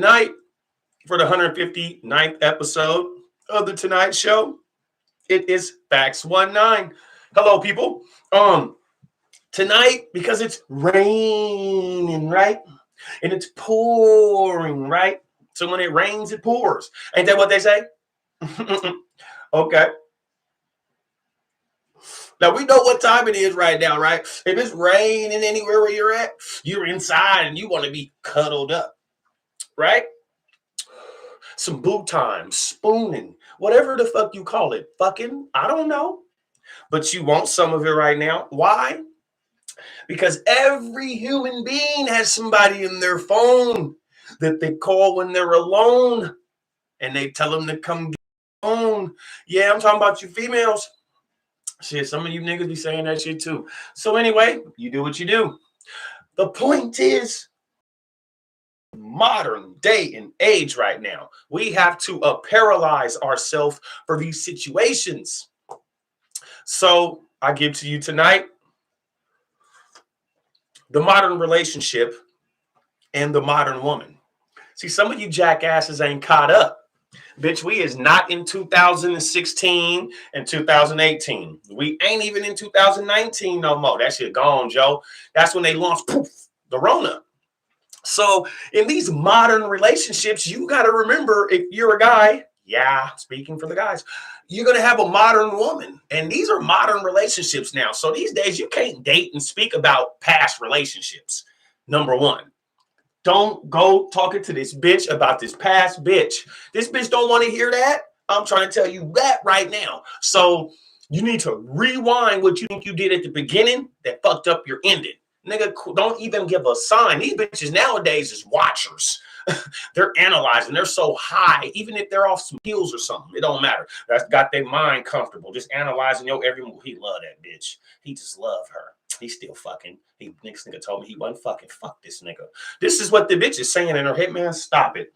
tonight, for the 159th episode of the Tonight Show, it is COLFAX-19. Hello, people. Tonight, because it's raining, right? And it's pouring, right? So when it rains, it pours. Ain't that what they say? Okay. Now we know what time it is right now, right? If it's raining anywhere where you're at, you're inside and you want to be cuddled up, right? Some boot time, spooning, whatever the fuck you call it. Fucking, I don't know. But you want some of it right now. Why? Because every human being has somebody in their phone that they call when they're alone and they tell them to come get on. Yeah, I'm talking about you females. Shit, some of you niggas be saying that shit too. So anyway, you do what you do. The point is, modern day and age right now, we have to paralyze ourselves for these situations. So I give to you tonight the modern relationship and the modern woman. See, some of you jackasses ain't caught up. Bitch, we is not in 2016 and 2018. We ain't even in 2019 no more. That shit gone, Joe. That's when they launched, poof, the Rona. So in these modern relationships, you got to remember, if you're a guy, yeah, speaking for the guys, you're going to have a modern woman. And these are modern relationships now. So these days, you can't date and speak about past relationships. Number one. Don't go talking to this bitch about this past bitch. This bitch don't want to hear that. I'm trying to tell you that right now. So you need to rewind what you think you did at the beginning that fucked up your ending. Nigga, don't even give a sign. These bitches nowadays is watchers. They're analyzing. They're so high. Even if they're off some pills or something, it don't matter. That's got their mind comfortable. Just analyzing your every move. He love that bitch. He just love her. He's still fucking. Next nigga told me he wasn't fucking. Fuck this nigga. This is what the bitch is saying in her hit, man. Stop it.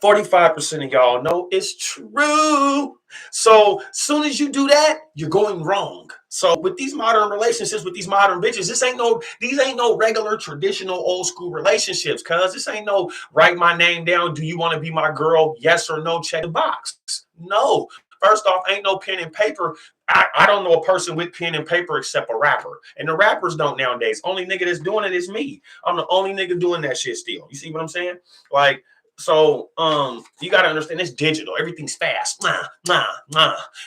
45% of y'all know it's true. So soon as you do that, you're going wrong. So with these modern relationships, with these modern bitches, these ain't no regular traditional old school relationships, cuz this ain't no write my name down. Do you want to be my girl? Yes or no, check the box. No. First off, ain't no pen and paper. I don't know a person with pen and paper except a rapper. And the rappers don't nowadays. Only nigga that's doing it is me. I'm the only nigga doing that shit still. You see what I'm saying? Like, so you got to understand it's digital. Everything's fast.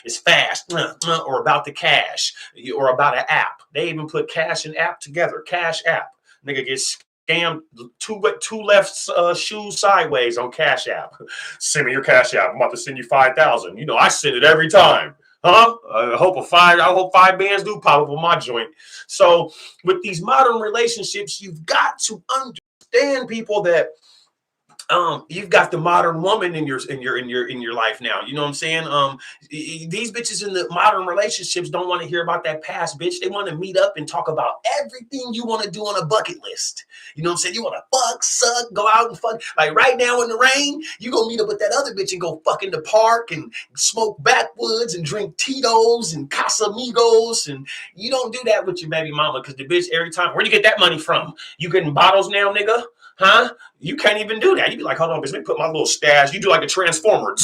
It's fast. Or about the cash or about an app. They even put cash and app together. Cash app. Nigga gets scammed two left shoes sideways on Cash App. Send me your Cash App. I'm about to send you 5,000. You know, I send it every time. Huh? I hope 5 bands do pop up on my joint. So with these modern relationships, you've got to understand, people, that you've got the modern woman in your life now. You know what I'm saying? These bitches in the modern relationships don't want to hear about that past bitch. They want to meet up and talk about everything you want to do on a bucket list. You know what I'm saying? You want to fuck, suck, go out and fuck. Like right now in the rain, you gonna meet up with that other bitch and go fuck in the park and smoke backwoods and drink Tito's and Casamigos. And you don't do that with your baby mama, because the bitch every time, where'd you get that money from? You getting bottles now, nigga? Huh? You can't even do that. You be like, hold on, bitch, let me put my little stash. You do like a transformer.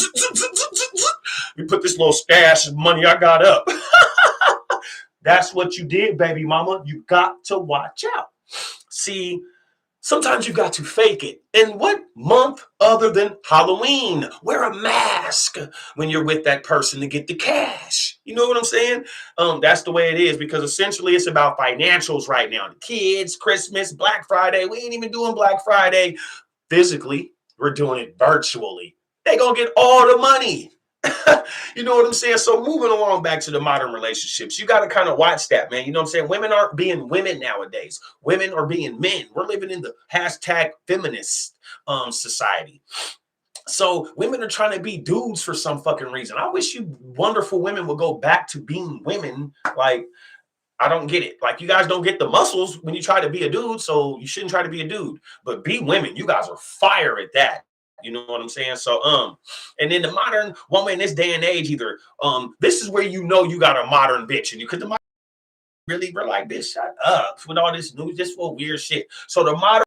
You put this little stash of money I got up. That's what you did, baby mama. You got to watch out. See, sometimes you got to fake it. And what month other than Halloween? Wear a mask when you're with that person to get the cash. You know what I'm saying? That's the way it is, because essentially it's about financials right now. The kids, Christmas, Black Friday. We ain't even doing Black Friday physically. We're doing it virtually. They gonna get all the money. You know what I'm saying? So moving along back to the modern relationships, you got to kind of watch that, man. You know what I'm saying? Women aren't being women nowadays. Women are being men. We're living in the hashtag feminist society. So women are trying to be dudes for some fucking reason. I wish you wonderful women would go back to being women. Like, I don't get it. Like, you guys don't get the muscles when you try to be a dude, so you shouldn't try to be a dude. But be women. You guys are fire at that. You know what I'm saying? So, and then the modern woman in this day and age, either, this is where you know you got a modern bitch, and you could really, we're like, bitch, shut up with all this news, this for weird shit. So the modern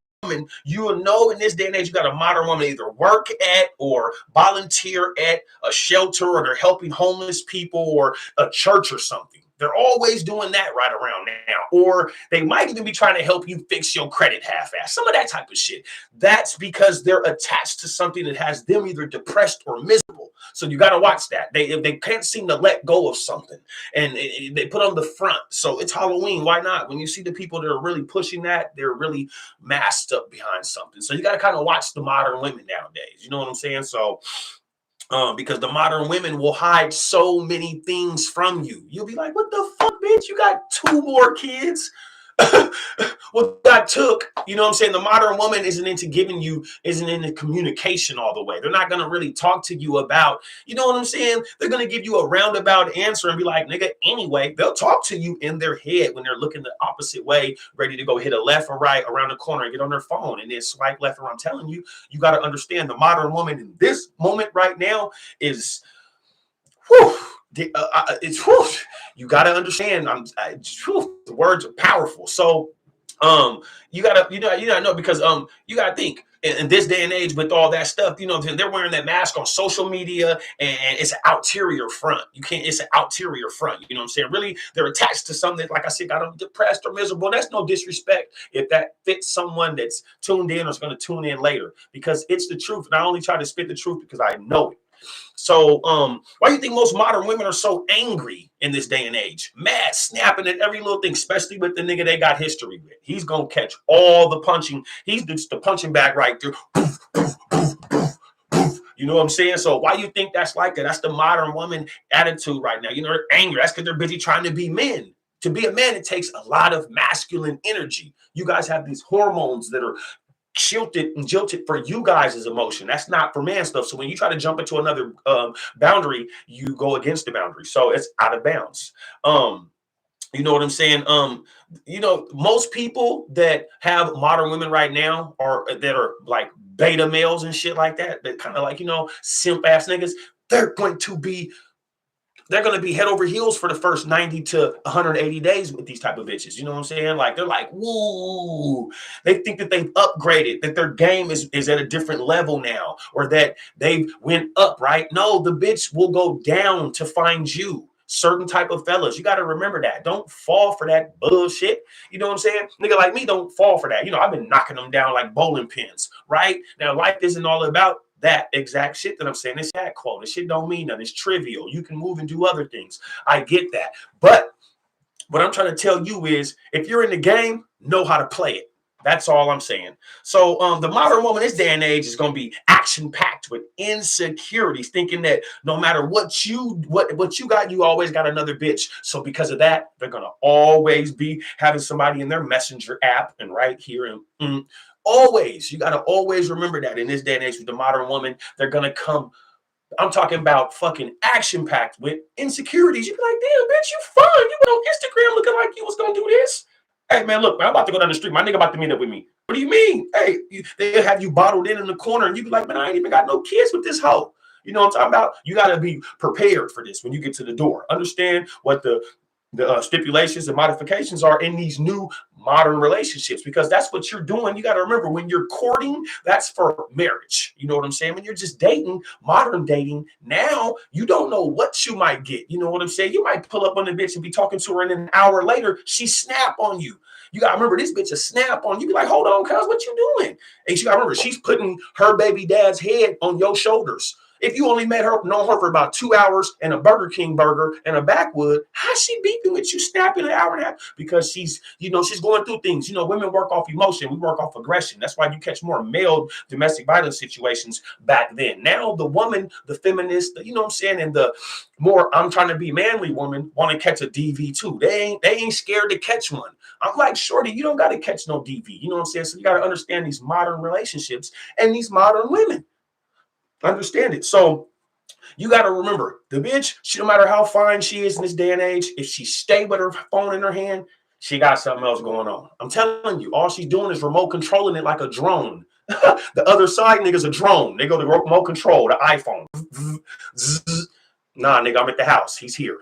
you will know in this day and age, you got a modern woman either work at or volunteer at a shelter, or they're helping homeless people or a church or something. They're always doing that right around now. Or they might even be trying to help you fix your credit half-ass. Some of that type of shit. That's because they're attached to something that has them either depressed or miserable. So you got to watch that. They can't seem to let go of something, and they put on the front. So it's Halloween. Why not? When you see the people that are really pushing that, they're really masked up behind something. So you got to kind of watch the modern women nowadays. You know what I'm saying? So because the modern women will hide so many things from you. You'll be like, what the fuck, bitch? You got 2 more kids? What God took, you know what I'm saying? The modern woman isn't into communication all the way. They're not going to really talk to you about, you know what I'm saying? They're going to give you a roundabout answer and be like, nigga, anyway. They'll talk to you in their head when they're looking the opposite way, ready to go hit a left or right around the corner and get on their phone and then swipe left or I'm telling you, you got to understand the modern woman in this moment right now is, whew, it's whew, you got to understand. The words are powerful. So, you gotta know because you gotta think in this day and age with all that stuff, you know, they're wearing that mask on social media and it's an ulterior front. It's an ulterior front. You know what I'm saying? Really, they're attached to something that, like I said, got them depressed or miserable. That's no disrespect if that fits someone that's tuned in or is going to tune in later, because it's the truth. And I only try to spit the truth because I know it. So, why do you think most modern women are so angry in this day and age? Mad, snapping at every little thing, especially with the nigga they got history with. He's gonna catch all the punching. He's just the punching bag right there. You know what I'm saying? So why you think that's like that? That's the modern woman attitude right now. You know, they're angry. That's because they're busy trying to be men. To be a man, it takes a lot of masculine energy. You guys have these hormones that are jilted and jilted for you guys' emotion. That's not for man stuff. So when you try to jump into another boundary, you go against the boundary. So it's out of bounds. You know what I'm saying? You know, most people that have modern women right now are that are like beta males and shit like that kind of like, you know, simp ass niggas. They're going to be head over heels for the first 90 to 180 days with these type of bitches. You know what I'm saying? Like, they're like, woo. They think that they've upgraded, that their game is at a different level now, or that they've went up, right? No, the bitch will go down to find you. Certain type of fellas, you got to remember that. Don't fall for that bullshit. You know what I'm saying? Nigga like me don't fall for that. You know, I've been knocking them down like bowling pins, right? Now, life isn't all about that exact shit that I'm saying. It's that quote. This shit don't mean nothing. It's trivial. You can move and do other things. I get that. But what I'm trying to tell you is, if you're in the game, know how to play it. That's all I'm saying. So the modern woman this day and age is going to be action packed with insecurities, thinking that no matter what you got, you always got another bitch. So because of that, they're going to always be having somebody in their messenger app and right here and always, you got to always remember that in this day and age with the modern woman, they're going to come. I'm talking about fucking action packed with insecurities. You be like, damn, bitch, you fun. You went on Instagram looking like you was going to do this. Hey, man, look, man, I'm about to go down the street. My nigga about to meet up with me. What do you mean? Hey, they have you bottled in the corner and you be like, man, I ain't even got no kids with this hoe. You know what I'm talking about? You got to be prepared for this when you get to the door. Understand what the stipulations and modifications are in these new modern relationships, because that's what you're doing. You got to remember, when you're courting, that's for marriage. You know what I'm saying? When you're just dating, modern dating, now you don't know what you might get. You know what I'm saying? You might pull up on the bitch and be talking to her, and an hour later, she snap on you. You got to remember, this bitch a snap on you. Be like, hold on, cuz, what you doing? And you got to remember, she's putting her baby dad's head on your shoulders. If you only known her for about 2 hours and a Burger King burger and a backwood, how's she beefing with you, snapping an hour and a half? Because she's going through things. You know, women work off emotion. We work off aggression. That's why you catch more male domestic violence situations back then. Now the woman, the feminist, you know what I'm saying, and the more I'm trying to be manly woman want to catch a DV too. They ain't scared to catch one. I'm like, shorty, you don't got to catch no DV. You know what I'm saying? So you got to understand these modern relationships and these modern women. Understand it. So you got to remember, the bitch, no matter how fine she is in this day and age, if she stay with her phone in her hand, she got something else going on. I'm telling you, all she's doing is remote controlling it like a drone. The other side nigga's a drone. They go to remote control, the iPhone. Nah, nigga, I'm at the house. He's here.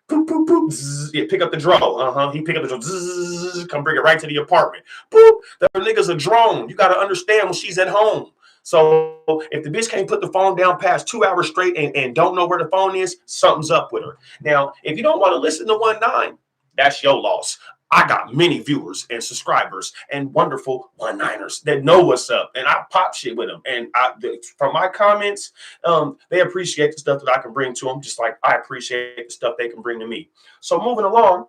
Boop, boop, boop. Zzz, yeah, pick up the drone. He pick up the drone. Zzz, come bring it right to the apartment. Boop. The nigga's a drone. You got to understand when she's at home. So if the bitch can't put the phone down past 2 hours straight and don't know where the phone is, something's up with her. Now, if you don't want to listen to 1-9, that's your loss. I got many viewers and subscribers and wonderful 1-9ers that know what's up, and I pop shit with them. And from my comments, they appreciate the stuff that I can bring to them, just like I appreciate the stuff they can bring to me. So moving along,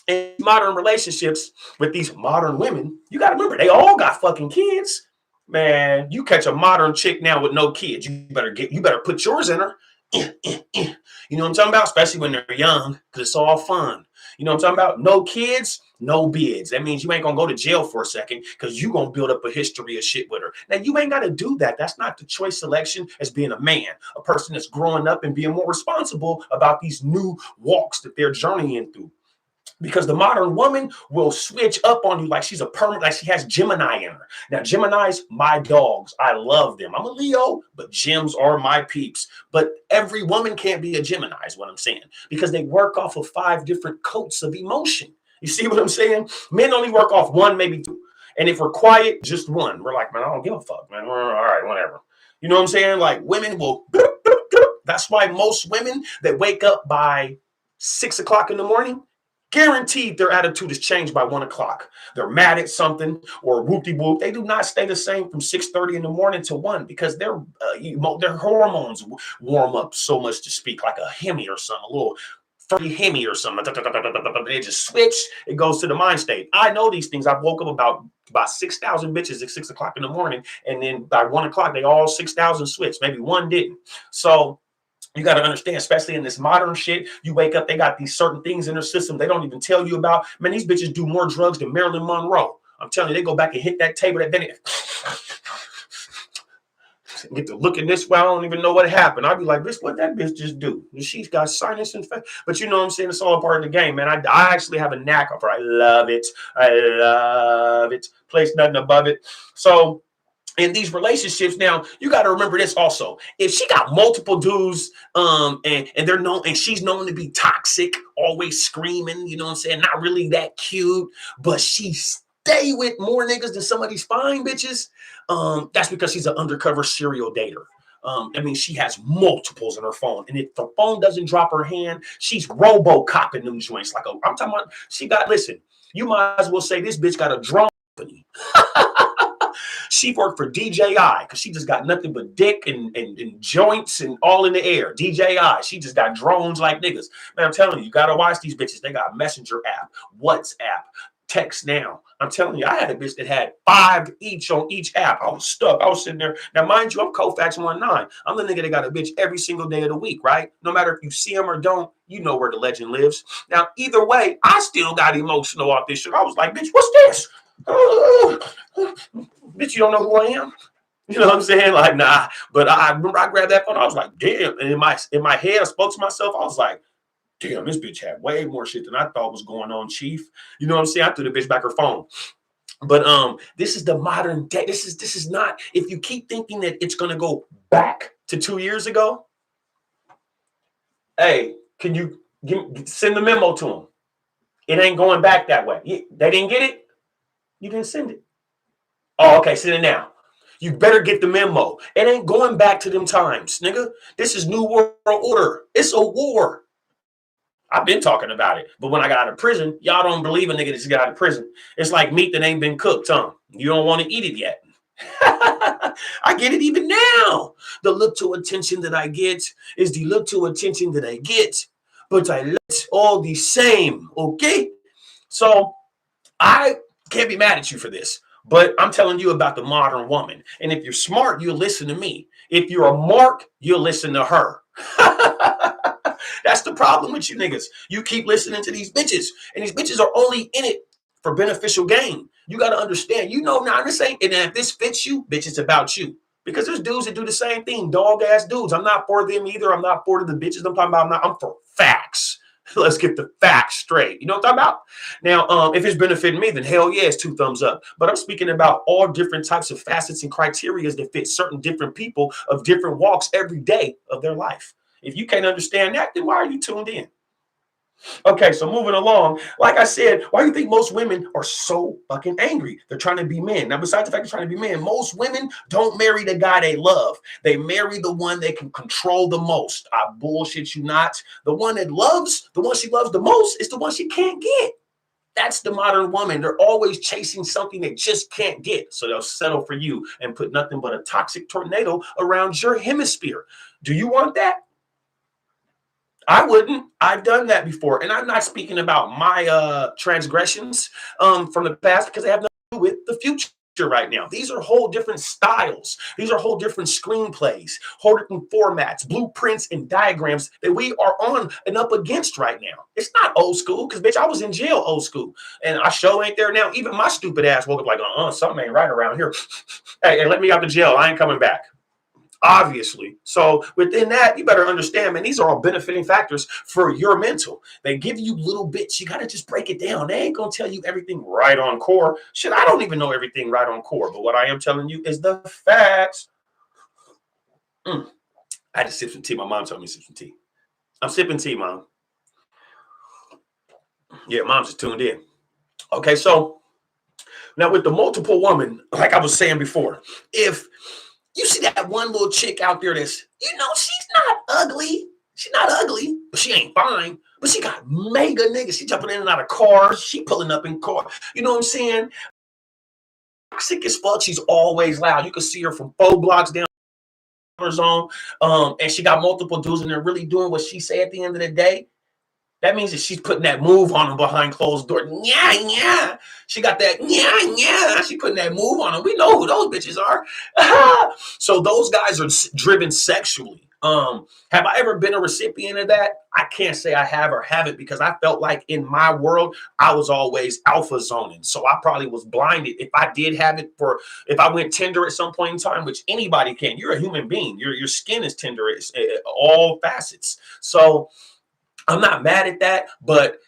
in modern relationships with these modern women, you got to remember they all got fucking kids. Man, you catch a modern chick now with no kids, you better put yours in her. You know what I'm talking about? Especially when they're young, because it's all fun. You know what I'm talking about? No kids, no bids. That means you ain't gonna go to jail for a second because you gonna build up a history of shit with her. Now you ain't gotta do that. That's not the choice selection as being a man, a person that's growing up and being more responsible about these new walks that they're journeying through. Because the modern woman will switch up on you like she's a permanent, like she has Gemini in her. Now, Geminis, my dogs. I love them. I'm a Leo, but Gems are my peeps. But every woman can't be a Gemini, is what I'm saying, because they work off of 5 different coats of emotion. You see what I'm saying? Men only work off 1, maybe 2. And if we're quiet, just 1. We're like, man, I don't give a fuck, man. We're all right, whatever. You know what I'm saying? Like women will. That's why most women that wake up by 6 o'clock in the morning, guaranteed their attitude is changed by 1 o'clock. They're mad at something or whoop-de-whoop. They do not stay the same from 6:30 in the morning to 1 because their hormones warm up so much to speak, like a Hemi or something, a little free Hemi or something. They just switch. It goes to the mind state. I know these things. I woke up about 6,000 bitches at 6 o'clock in the morning, and then by 1 o'clock, they all 6,000 switched. Maybe 1 didn't. So you got to understand, especially in this modern shit, you wake up, they got these certain things in their system they don't even tell you about. Man, these bitches do more drugs than Marilyn Monroe. I'm telling you, they go back and hit that table, that Bennett. Get to looking this way, I don't even know what happened. I'd be like, bitch, what that bitch just do? She's got sinus infection. But you know what I'm saying? It's all a part of the game, man. I actually have a knack for it. I love it. I love it. Place nothing above it. So in these relationships, now you got to remember this also. If she got multiple dudes, and they're known, and she's known to be toxic, always screaming, you know what I'm saying, not really that cute, but she stay with more niggas than some of these fine bitches, that's because she's an undercover serial dater. I mean, she has multiples in her phone, and if the phone doesn't drop her hand, she's robo-copping them joints. Like I'm talking about, she got. Listen, you might as well say this bitch got a drone company. She worked for DJI because she just got nothing but dick and joints and all in the air. DJI, she just got drones like niggas. Man, I'm telling you, you got to watch these bitches. They got Messenger app, WhatsApp, Text Now. I'm telling you, I had a bitch that had 5 each on each app. I was stuck. I was sitting there. Now, mind you, I'm COLFAX-19. I'm the nigga that got a bitch every single day of the week, right? No matter if you see him or don't, you know where the legend lives. Now, either way, I still got emotional off this shit. I was like, bitch, what's this? Bitch, you don't know who I am? You know what I'm saying? Like, nah. But I remember I grabbed that phone. I was like, damn. And in my head, I spoke to myself. I was like, damn, this bitch had way more shit than I thought was going on, Chief. You know what I'm saying? I threw the bitch back her phone. But this is the modern day. This is not, if you keep thinking that it's gonna go back to 2 years ago, hey, can you send the memo to them? It ain't going back that way. They didn't get it. You didn't send it. Oh, okay, send it now. You better get the memo. It ain't going back to them times, nigga. This is New World Order. It's a war. I've been talking about it. But when I got out of prison, y'all don't believe a nigga that just got out of prison. It's like meat that ain't been cooked, huh? You don't want to eat it yet. I get it even now. The look to attention that I get is the look to attention that I get. But I let all the same, okay? So I can't be mad at you for this. But I'm telling you about the modern woman. And if you're smart, you'll listen to me. If you're a mark, you'll listen to her. That's the problem with you niggas. You keep listening to these bitches. And these bitches are only in it for beneficial gain. You got to understand. You know, now this ain't, and if this fits you, bitch, it's about you. Because there's dudes that do the same thing. Dog ass dudes. I'm not for them either. I'm not for the bitches I'm talking about. I'm for facts. Let's get the facts straight. You know what I'm talking about? Now, if it's benefiting me, then hell yeah, it's 2 thumbs up. But I'm speaking about all different types of facets and criterias that fit certain different people of different walks every day of their life. If you can't understand that, then why are you tuned in? Okay, so moving along, like I said, why do you think most women are so fucking angry? They're trying to be men. Now, besides the fact they're trying to be men, most women don't marry the guy they love. They marry the one they can control the most. I bullshit you not. The one that loves, the one she loves the most is the one she can't get. That's the modern woman. They're always chasing something they just can't get. So they'll settle for you and put nothing but a toxic tornado around your hemisphere. Do you want that? I wouldn't. I've done that before. And I'm not speaking about my transgressions from the past because they have nothing to do with the future right now. These are whole different styles. These are whole different screenplays, whole different formats, blueprints, and diagrams that we are on and up against right now. It's not old school because, bitch, I was in jail old school. And I sure ain't there now. Even my stupid ass woke up like, something ain't right around here. Hey, let me out the jail. I ain't coming back. Obviously. So within that, you better understand, man, these are all benefiting factors for your mental. They give you little bits. You got to just break it down. They ain't going to tell you everything right on core. Shit, I don't even know everything right on core. But what I am telling you is the facts. I had to sip some tea. My mom told me to sip some tea. I'm sipping tea, Mom. Yeah, Mom's just tuned in. Okay, so now with the multiple woman, like I was saying before, if you see that one little chick out there that's, she's not ugly. She's not ugly, but she ain't fine. But she got mega niggas. She jumping in and out of cars. She pulling up in cars. You know what I'm saying? Toxic as fuck. She's always loud. You can see her from 4 blocks down her zone. And she got multiple dudes and they're really doing what she say at the end of the day. That means that she's putting that move on him behind closed doors. Yeah, yeah. She got that, yeah, yeah. She putting that move on him. We know who those bitches are. So those guys are driven sexually. Have I ever been a recipient of that? I can't say I have or haven't because I felt like in my world, I was always alpha zoning. So I probably was blinded. If I did have it if I went tender at some point in time, which anybody can, you're a human being. Your skin is tender at all facets. So I'm not mad at that, but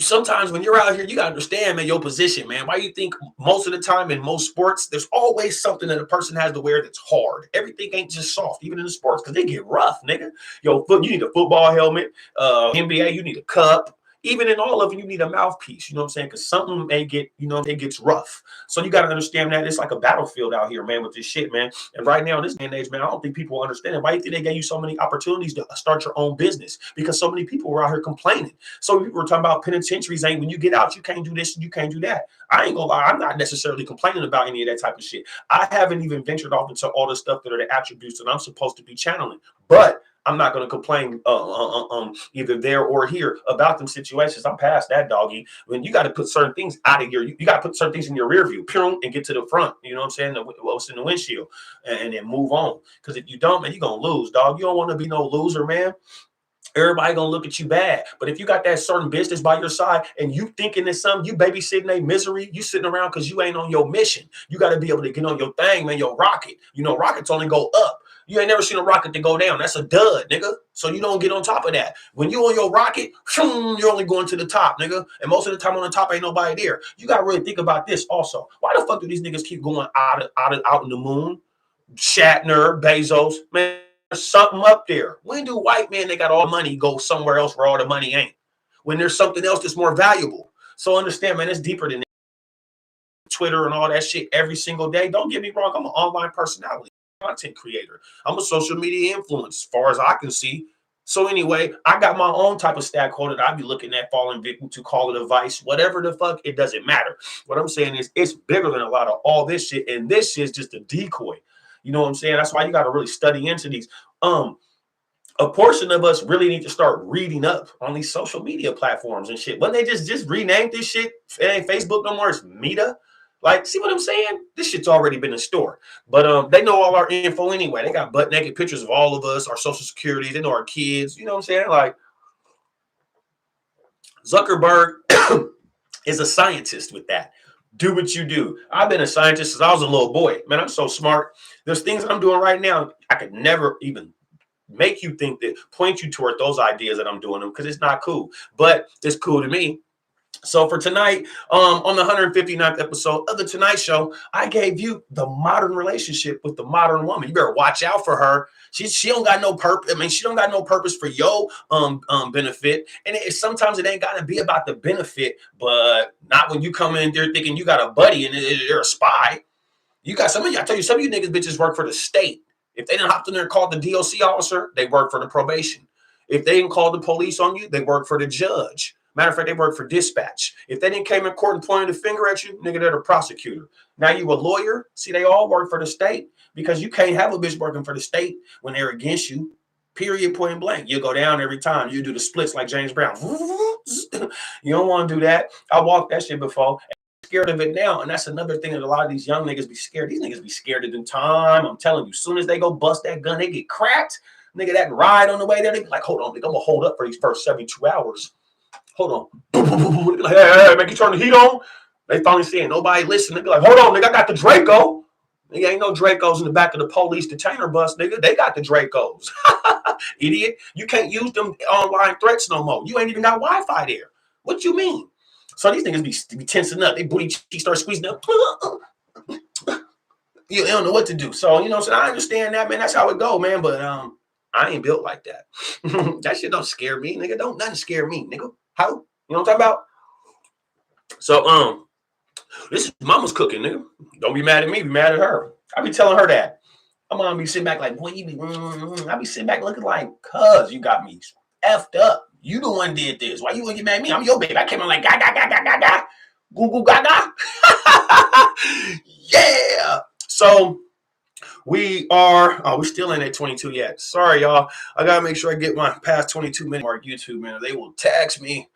sometimes when you're out here, you gotta understand, man, your position, man. Why you think most of the time in most sports, there's always something that a person has to wear that's hard. Everything ain't just soft, even in the sports, because they get rough, nigga. You need a football helmet. NBA, you need a cup. Even in all of them, you need a mouthpiece. You know what I'm saying? Because something may get, it gets rough. So you got to understand that it's like a battlefield out here, man, with this shit, man. And right now in this day and age, man, I don't think people understand it. Why do you think they gave you so many opportunities to start your own business? Because so many people were out here complaining. So people were talking about penitentiaries ain't when you get out, you can't do this, you can't do that. I ain't gonna lie, I'm not necessarily complaining about any of that type of shit. I haven't even ventured off into all the stuff that are the attributes that I'm supposed to be channeling. But I'm not going to complain either there or here about them situations. I'm past that, doggy. When you got to put certain things out of you got to put certain things in your rear view, and get to the front. You know what I'm saying? What's in the windshield, and then move on. Because if you don't, man, you're going to lose, dog. You don't want to be no loser, man. Everybody gonna look at you bad. But if you got that certain business by your side and you thinking it's something, you babysitting a misery, you sitting around because you ain't on your mission. You got to be able to get on your thing, man, your rocket. Rockets only go up. You ain't never seen a rocket to go down. That's a dud, nigga. So you don't get on top of that. When you on your rocket, you're only going to the top, nigga. And most of the time on the top ain't nobody there. You got to really think about this also. Why the fuck do these niggas keep going out in the moon? Shatner, Bezos, man. There's something up there. When do white men they got all the money go somewhere else where all the money ain't? When there's something else that's more valuable. So understand, man, it's deeper than Twitter and all that shit every single day. Don't get me wrong. I'm an online personality, content creator. I'm a social media influencer as far as I can see. So anyway, I got my own type of stat quote that I be looking at falling victim to, call it a vice, whatever the fuck, it doesn't matter. What I'm saying is it's bigger than a lot of all this shit. And this shit's just a decoy. You know what I'm saying? That's why you got to really study into these. A portion of us really need to start reading up on these social media platforms and shit. When they just renamed this shit, it ain't Facebook no more, it's Meta. Like, see what I'm saying? This shit's already been in store. But they know all our info anyway. They got butt naked pictures of all of us, our social security, they know our kids. You know what I'm saying? Like, Zuckerberg is a scientist with that. Do what you do. I've been a scientist since I was a little boy. Man, I'm so smart. There's things I'm doing right now I could never even make you think that, point you toward those ideas that I'm doing them, because it's not cool. But it's cool to me. So for tonight, on the 159th episode of the Tonight Show, I gave you the modern relationship with the modern woman. You better watch out for her. She don't got no purpose. I mean, she don't got no purpose for your benefit. And sometimes it ain't gotta be about the benefit, but not when you come in there thinking you got a buddy and you're a spy. You got some of you. I tell you, some of you niggas bitches work for the state. If they didn't hop in there and call the DOC officer, they work for the probation. If they didn't call the police on you, they work for the judge. Matter of fact, they work for dispatch. If they didn't came in court and pointed the finger at you, nigga, they're the prosecutor. Now you a lawyer. See, they all work for the state because you can't have a bitch working for the state when they're against you. Period, point blank. You go down every time. You do the splits like James Brown. You don't want to do that. I walked that shit before. Scared of it now, and that's another thing that a lot of these young niggas be scared. These niggas be scared of the time. I'm telling you, as soon as they go bust that gun, they get cracked. Nigga, that ride on the way there, they be like, hold on, nigga, I'm gonna hold up for these first 72 hours. Hold on. Like, hey, make you turn the heat on. They finally saying nobody listen. Nigga, like, hold on, nigga, I got the Draco. Nigga, ain't no Dracos in the back of the police detainer bus, nigga. They got the Dracos. Idiot. You can't use them online threats no more. You ain't even got Wi-Fi there. What you mean? So these niggas be tensing up. They booty cheeks start squeezing up. You don't know what to do. So, you know, so I understand that, man. That's how it go, man. But I ain't built like that. That shit don't scare me, nigga. Don't nothing scare me, nigga. How? You know what I'm talking about? So, this is mama's cooking, nigga. Don't be mad at me. Be mad at her. I be telling her that. My mom be sitting back like, boy, you be. I be sitting back looking like, cuz you got me effed up. You the one did this. Why you gonna get mad at me? I'm your baby. I came on like ga ga ga ga ga ga, goo goo ga ga. Yeah. So we are. Oh, we're still in at 22 yet. Sorry, y'all. I gotta make sure I get my past 22-minute mark. YouTube, man, they will tax me.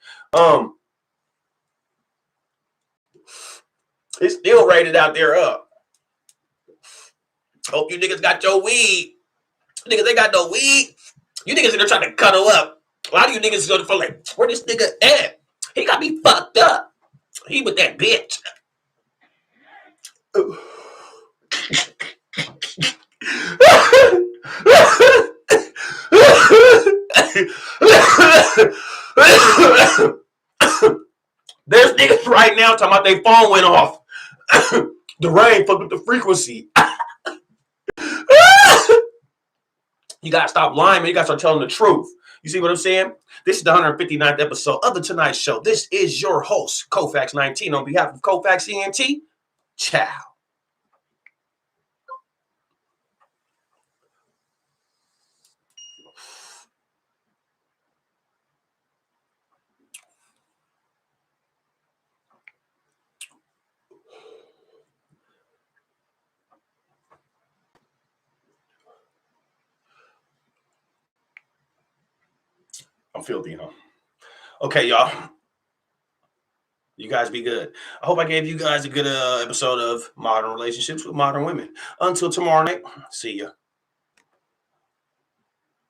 It's still rated out there up. Hope you niggas got your weed. Niggas, they got no weed. You niggas in there trying to cuddle up. A lot of you niggas go for like, where this nigga at? He got me fucked up. He with that bitch. There's niggas right now talking about their phone went off. The rain fucked with the frequency. You gotta stop lying, man. You gotta start telling the truth. You see what I'm saying? This is the 159th episode of the Tonight Show. This is your host, COLFAX-19. On behalf of COLFAX-19, ciao. I'm filthy, huh? Okay, y'all. You guys be good. I hope I gave you guys a good episode of Modern Relationships with Modern Women. Until tomorrow night, see ya.